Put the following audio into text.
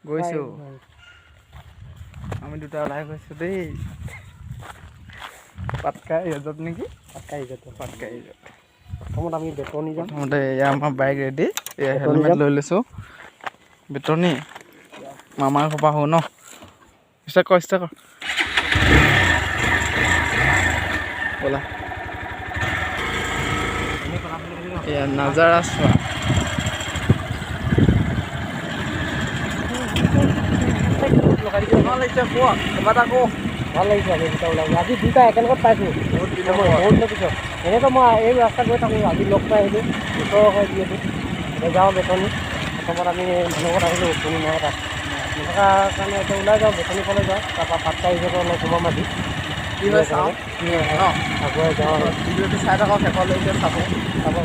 গৈছোঁ আমি দুটা ওলাই গৈছোঁ দেই পাটকা ৰিজৰ্ট নেকি পাটকা ৰিজৰ্ট প্ৰথমত আমি বেতনি যাম প্ৰথমতে এয়া আমাৰ বাইক ৰেডি এয়া হেলমেট লৈ লৈছোঁ বেতনি মামাৰ ঘৰৰ পৰা আহোঁ ন ষ্টাৰ্ট কৰ ব'লা এয়া নাজাৰা চোৱা ভাল লাগিছে কোৱা কিবা এটা কওঁ ভাল লাগিছে আমি দুটা ওলাই আজি দুটা একেলগত পাইছোঁ বহুত দিনৰ পিছত এনেকৈ মই এই ৰাস্তা গৈ থাকোঁ আজি লগ পাই আহিলোঁ ওচৰ হয় যিহেতু এতিয়া যাওঁ বেতনি প্ৰথমত আমি মানুহত আহিলোঁ কোনো নহয় তাত নথকাৰ কাৰণে এতিয়া ওলাই যাওঁ বেতনি ফালে যাওঁ তাৰপৰা পাটকা ৰিজৰ্টৰ অলপ সোমাম আজি কি হয় চাওঁ আগুৱাই যাওঁ ভিডিঅ'টো চাই থাকক শেষলৈকে চাব চাব